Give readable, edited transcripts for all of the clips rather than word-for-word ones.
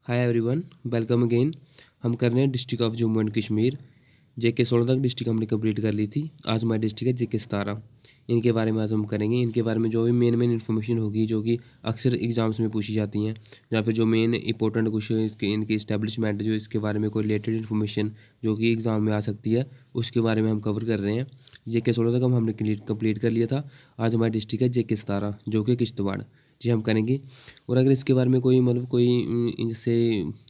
Hi everyone, welcome again. हम कर रहे हैं district of Jammu and Kashmir. J 16 तक डिस्ट्रिक्ट हमने कंप्लीट कर ली थी। आज हमारी डिस्ट्रिक्ट है जेके 17। इनके बारे में आज हम करेंगे। इनके बारे में जो भी मेन इन्फॉर्मेशन होगी जो कि अक्सर एग्जाम्स में पूछी जाती हैं, या फिर जो मेन इंपॉर्टेंट कुछ इसके इनकी इस्टेब्लिशमेंट जो इसके बारे में कोई रिलेटेड इन्फॉर्मेशन जो कि एग्ज़ाम में आ सकती है, उसके बारे में हम कवर कर रहे हैं। जेके 16 तक हमने कंप्लीट कर लिया था। आज हमारी डिस्ट्रिक्ट है जेके 17 जो कि किश्तवाड़ जी हम करेंगे। और अगर इसके बारे में कोई जैसे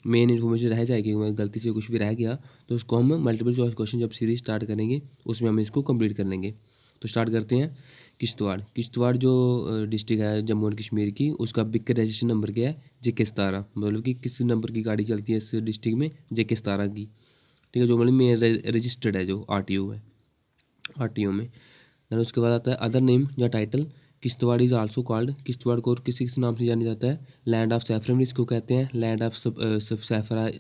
मेन इन्फॉर्मेशन रह जाएगी, मतलब गलती से कुछ भी रह गया, तो उसको हम मल्टीपल चॉइस क्वेश्चन जब सीरीज स्टार्ट करेंगे उसमें हम इसको कंप्लीट कर लेंगे। तो स्टार्ट करते हैं। किश्तवाड़ जो डिस्ट्रिक्ट है जम्मू एंड कश्मीर की, उसका बिक रजिस्ट्रेशन नंबर क्या है? जेके 17। मतलब कि किस नंबर की गाड़ी चलती है इस डिस्ट्रिक्ट में? जेके 17 की। ठीक है, जो मतलब मेन रजिस्टर्ड है, जो आरटीओ है, आरटीओ में। देन उसके बाद आता है अदर नेम या title. Kishtwar is also called, Kishtwar को और किसी किस नाम से जाना जाता है? लैंड ऑफ सैफरन इसको कहते हैं, लैंड ऑफ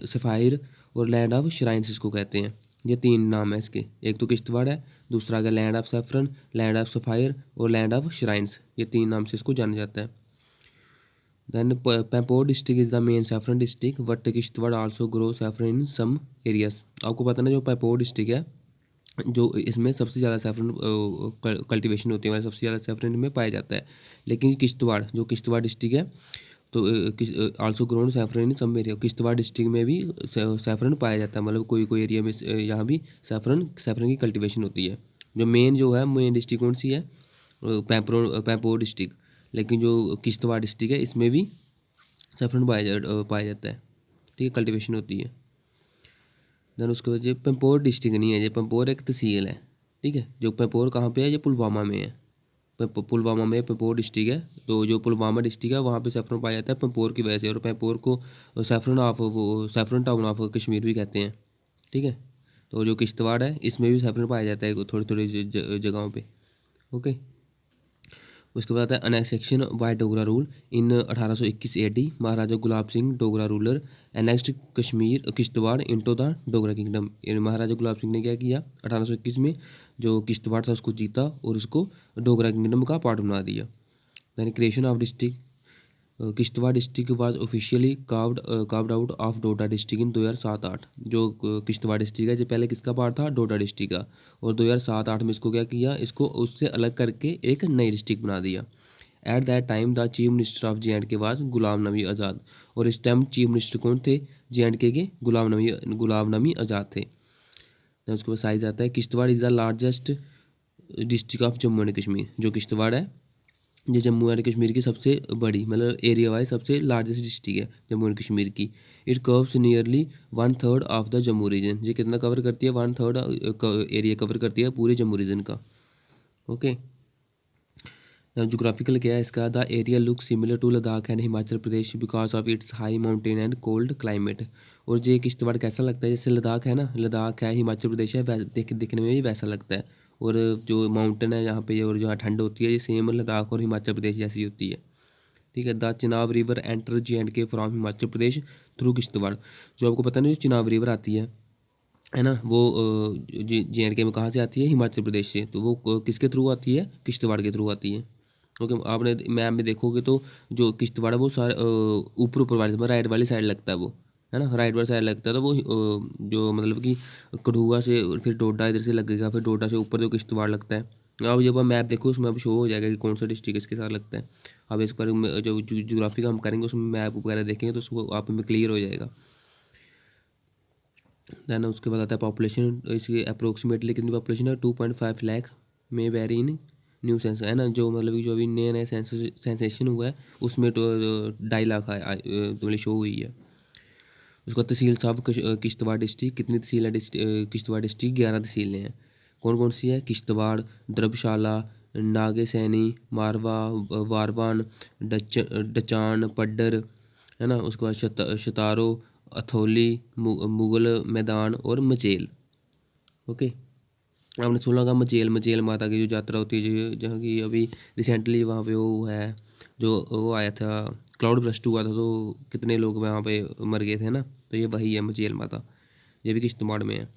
सफ़ायर और लैंड ऑफ श्राइन्स इसको कहते हैं। ये तीन नाम है इसके। एक तो किश्तवाड़ है, दूसरा आ गया land of saffron, land of sapphire और लैंड ऑफ श्राइन्स। ये तीन नाम से इसको जाना जाता है। Then Pampore district is the main saffron district but Kishtwar also grow saffron in some areas. आपको पता ना, जो पैम्पोर डिस्ट्रिक्ट है, जो इसमें सबसे ज़्यादा सैफरन कल्टीवेशन होती है, मतलब सबसे ज़्यादा सैफरन में पाया जाता है। लेकिन किश्तवाड़ डिस्ट्रिक्ट है, तो also grown saffron in some area. Kishtwar district में भी सैफरन पाया जाता है, मतलब कोई कोई एरिया में यहाँ भी सैफरन की कल्टीवेशन होती है। जो मेन डिस्ट्रिक्ट कौन सी है? पैम्पोर डिस्ट्रिक्ट। लेकिन जो किश्तवाड़ डिस्ट्रिक्ट है, इसमें भी सैफरन पाया जाता है। ठीक है, कल्टीवेशन होती है। देन उसके बाद ये पंपोर डिस्ट्रिक्ट नहीं है, ये पंपोर एक तहसील है। ठीक है, जो पंपोर कहाँ पे है? ये पुलवामा में है। पुलवामा में पंपोर डिस्ट्रिक्ट है। तो जो पुलवामा डिस्ट्रिक्ट है वहाँ पे सैफरन पाया जाता है पंपोर की वजह से, और पंपोर को सैफरन टाउन ऑफ कश्मीर भी कहते हैं। ठीक है, तो जो किश्तवाड़ है इसमें भी सैफरन पाया जाता है थोड़ी थोड़ी जगहों पे। ओके, उसके बाद आता है annexation by Dogra rule in 1821 AD। Maharaja Gulab Singh Dogra ruler annexed Kishtwar into the Dogra kingdom. Maharaja Gulab Singh ने क्या किया? 1821 में जो किश्तवाड़ था उसको जीता और उसको डोगरा किंगडम का पार्ट बना दिया। Then creation of district. Kishtwar district was officially carved out of Doda district in 2007-8। जो किश्तवाड़ डिस्ट्रिक्ट है, जो पहले किसका पार्ट था? डोडा डिस्ट्रिक्ट का। और 2007-8 में इसको क्या किया? इसको उससे अलग करके एक नई डिस्ट्रिक्ट बना दिया। At that time the chief minister of JNK was Ghulam Nabi Azad. और इस टाइम चीफ मिनिस्टर कौन थे JNK के? गुलाम नबी आज़ाद थे। तो उसके बाद साइज आता है। Kishtwar is the largest district of Jammu and Kashmir. जो किश्तवाड़ है ये जम्मू एंड कश्मीर की सबसे बड़ी, मतलब एरिया वाइज सबसे लार्जेस्ट डिस्ट्रिक्ट है जम्मू एंड कश्मीर की। It covers nearly 1/3 of the Jammu region. ये कितना कवर करती है? 1/3 एरिया कवर करती है पूरे जम्मू रीजन का। ओके, जोग्राफिकल क्या है इसका? The area look similar to Ladakh and Himachal Pradesh because of its high mountain and cold climate. और ये किश्तवाड़ कैसा लगता है? जैसे लद्दाख है ना, लद्दाख है, हिमाचल प्रदेश है, दिखने में भी वैसा लगता है। और जो माउंटेन है यहाँ पे और जहाँ ठंड होती है, ये सेम लद्दाख और हिमाचल प्रदेश जैसी होती है। ठीक है, the Chenab river enter JNK from Himachal Pradesh through Kishtwar. जो आपको पता नहीं, जो चिनाब रिवर आती है ना, वो JNK में कहाँ से आती है? हिमाचल प्रदेश से। तो वो किसके थ्रू आती है? किश्तवाड़ के थ्रू आती है। ओके, आपने मैप में देखोगे तो जो किश्तवाड़ है वो सारे ऊपर ऊपर वाली, मतलब राइट वाली साइड लगता है वो, है ना, राइट वाली साइड लगता है। तो वो जो मतलब कि कठुआ से फिर डोडा इधर से लगेगा, फिर डोडा से ऊपर जो किश्तवाड़ लगता है। आप जब आप मैप देखो उसमें अब शो हो जाएगा कि कौन सा डिस्ट्रिक्ट इसके साथ लगता है। अब इस पर जो ज्योग्राफी का हम करेंगे उसमें मैप वगैरह देखेंगे तो उसको आप में क्लियर हो जाएगा। दैन उसके बाद आता है पॉपुलेशन। इसकी अप्रोक्सीमेटली कितनी पॉपुलेशन है? 2.5 लाख में वेरी इन न्यू सेंस, है ना, जो मतलब कि जो अभी नया नया सेंसेशन हुआ है उसमें तो 2.5 लाख तो मतलब शो हुई है। उसका तहसील साहब किश्तवाड़ डिस्ट्रिक्ट। कितनी तहसील है किश्तवाड़ डिस्ट्रिक्ट? 11 तहसीलें हैं। कौन कौन सी है? किश्तवाड़, द्रबशाला, नागेसैनी, मारवा, वारवान, डचान, पड्डर, है ना। उसके बाद शतारो, अथोली, मुगल मैदान और मचेल। ओके, आपने सुना होगा मचेल माता की जो यात्रा होती है, जो जहाँ की अभी रिसेंटली वहाँ पे वो है, जो वो आया था, क्लाउड ब्रस्ट हुआ था, तो कितने लोग वहाँ पे मर गए थे ना। तो ये वही है मचेल माता, ये भी किश्तवाड़ में है।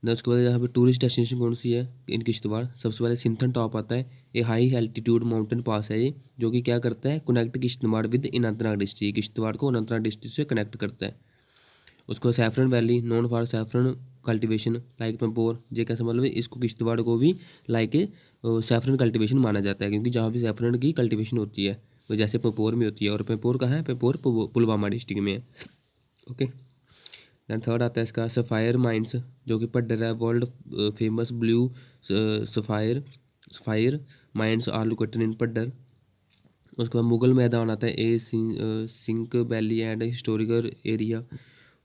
ना उसके बाद यहाँ पे टूरिस्ट डेस्टिनेशन कौन सी है इन किश्तवाड़, सबसे पहले सिंथन टॉप आता है। ये हाई एल्टीट्यूड माउंटेन पास है ये, जो कि क्या करता है, connect Kishtwar with Anantnag district, Kishtwar को अनंतनाग डिस्ट्रिक्ट से कनेक्ट करता है। उसको saffron valley known for saffron cultivation like Pampore, ये कैसे मतलब है, इसको किश्तवाड़ को भी लाइक सैफरन कल्टीवेशन माना जाता है, क्योंकि जहाँ भी सैफरन की कल्टीवेशन होती है वो जैसे पंपोर में होती है, और पंपोर कहाँ है, पंपोर पुलवामा डिस्ट्रिक्ट में है। ओके, दैन थर्ड आता है इसका सफ़ायर माइंस, जो कि पड्डर है, world famous blue sapphire mines are located in Paddar. उसके बाद मुगल मैदान आता है, a sink valley and historical area.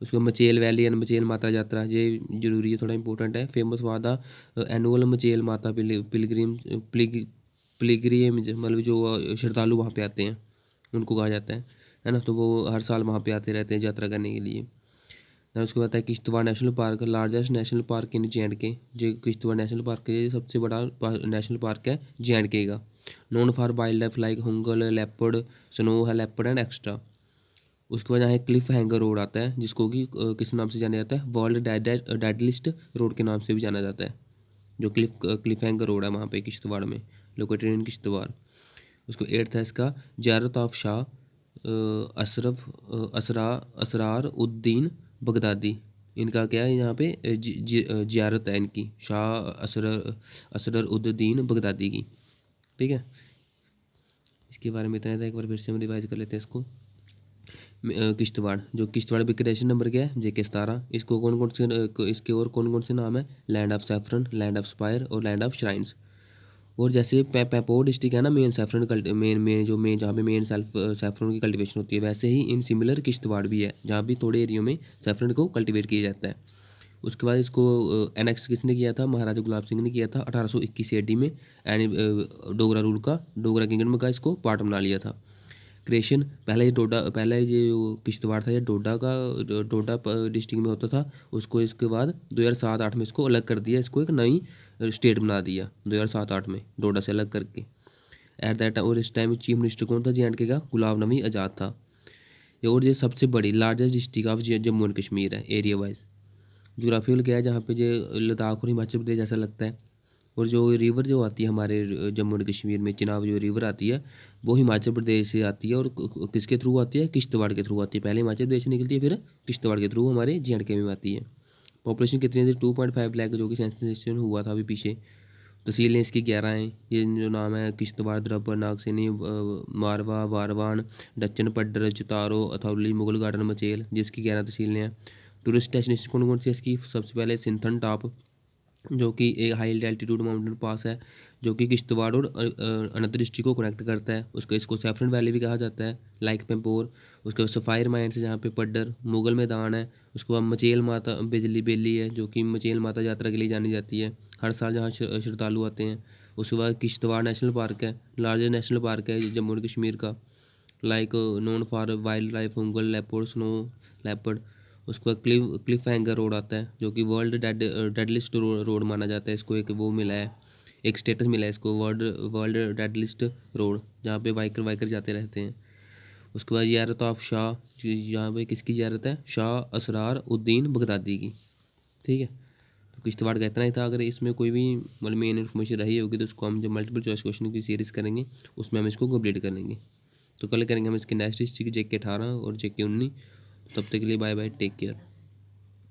उसके बाद मचेल वैली एंड मचेल माता यात्रा, ये जरूरी है, थोड़ा इंपॉर्टेंट है। Famous for the annual Machail माता पिलग्रिम मतलब जो श्रद्धालु वहाँ पे आते हैं उनको कहा जाता है ना, तो वो हर साल वहाँ पे आते रहते हैं यात्रा करने के लिए। दैन उसके बाद है Kishtwar national park, largest national park in JNK, जो किश्तवाड़ नेशनल पार्क है, सबसे बड़ा नेशनल पार्क है JNK का। Known for wildlife like hangul leopard, snow है लेपर्ड एंड एक्स्ट्रा। उसके बाद यहाँ क्लिफ हैंगर रोड आता है, जिसको कि किस नाम से जाना जाता है, वर्ल्ड डेडलिस्ट रोड के नाम से भी जाना जाता है, जो क्लिफ हैंगर रोड है वहाँ पे किश्तवाड़ में, लोकेटेड इन किश्तवाड़। उसको एट्थ है इसका ज़ियारत ऑफ शाह असरार उद्दीन बगदादी। इनका क्या है यहाँ पे ज़ियारत है इनकी, शाह असरर उद्दीन बगदादी की। ठीक है, इसके बारे में इतना था, एक बार फिर से हम रिवाइज कर लेते हैं इसको। किश्तवाड़, जो किश्तवाड़ विक्रेशन नंबर क्या है, JK 17। इसको कौन कौन से इसके और कौन कौन से नाम है, land of saffron, land of spire और लैंड ऑफ श्राइन्स। और जैसे पैपोर डिस्ट्रिक्ट है ना, मेन सैफरन मेन जहाँ पे मेन सैफरन की कल्टीवेशन होती है, वैसे ही इन सिमिलर किश्तवाड़ भी है, जहाँ भी थोड़े एरियो में सैफरन को कल्टीवेट किया जाता है। उसके बाद इसको एनेक्स किसने किया था, महाराजा गुलाब सिंह ने किया था 1821 AD में, एंड डोगरा किंगडम का इसको पार्ट बना लिया था। क्रिएशन, पहले ये जो किश्तवाड़ था ये डोडा डिस्ट्रिक्ट में होता था, उसको इसके बाद 2007-8 में इसको अलग कर दिया, इसको एक नई स्टेट बना दिया 2007-8 में, डोडा से अलग करके। एट दैट और इस टाइम चीफ मिनिस्टर कौन था JNK का, गुलाम नबी आज़ाद था। और ये सबसे बड़ी largest district of Jammu and Kashmir है एरिया वाइज। जोग्राफिकल क्या है, जहाँ पे जो लद्दाख और हिमाचल प्रदेश जैसा लगता है। और जो रिवर जो आती है हमारे जम्मू एंड कश्मीर में, चिनाब जो रिवर आती है, वो हिमाचल प्रदेश से आती है, और किसके थ्रू आती है, किश्तवाड़ के थ्रू आती है। पहले हिमाचल प्रदेश से निकलती है, फिर किश्तवाड़ के थ्रू हमारे JNK में आती है। पॉपुलेशन कितनी थी, 2.5 लाख, जो कि सेंसस हुआ था अभी पीछे। तहसीलें इसकी 11 हैं, ये जो नाम है किश्तवाड़, द्रबड़, नागसैनी, मारवा, बारवान, डच्चन, पड्डर, चितारो, अथौली, मुगल गार्डन, मचेल, जिसकी 11 तहसीलें हैं। टूरिस्ट डेस्टिनेशन कौन कौन सी है इसकी, सबसे पहले सिंथन टॉप, जो कि एक हाई एल्टीट्यूड माउंटेन पास है, जो कि किश्तवाड़ और अनंत डिस्ट्रिक्ट को कनेक्ट करता है। इसको सैफरन वैली भी कहा जाता है, लाइक पेम्पोर। उसके बाद सफ़ायर माइंस है, जहाँ पे पड्डर मुगल मैदान है। उसके बाद मचेल माता बिजली बेली है, जो कि मचेल माता यात्रा के लिए जानी जाती है, हर साल जहाँ श्रद्धालु आते हैं। उसके बाद किश्तवाड़ नेशनल पार्क है, लार्जेस्ट नेशनल पार्क है जम्मू एंड कश्मीर का, like known for wildlife hangul leopard, snow leopard. उसके बाद क्लिफ हैंगर रोड आता है, जो कि वर्ल्ड डेडलिस्ट रोड माना जाता है, इसको एक वो मिला है, एक स्टेटस मिला है इसको, वर्ल्ड डेडलिस्ट रोड, जहाँ पे वाइकर जाते रहते हैं। उसके बाद ज़ियारत ऑफ शाह, यहाँ पे किसकी ज़ियारत है, शाह असरार उद्दीन बगदादी की। ठीक है, तो किश्तवाड़ का इतना ही था। अगर इसमें कोई भी मतलब मेन इन्फॉर्मेशन रही होगी, तो उसको हम जब मल्टीपल चॉइस क्वेश्चन की सीरीज़ करेंगे उसमें हम इसको कंप्लीट कर लेंगे। तो कल करेंगे हम इसके नेक्स्ट डिस्ट्रिक्ट JK 18 और JK 19। तब तक के लिए बाय बाय, टेक केयर।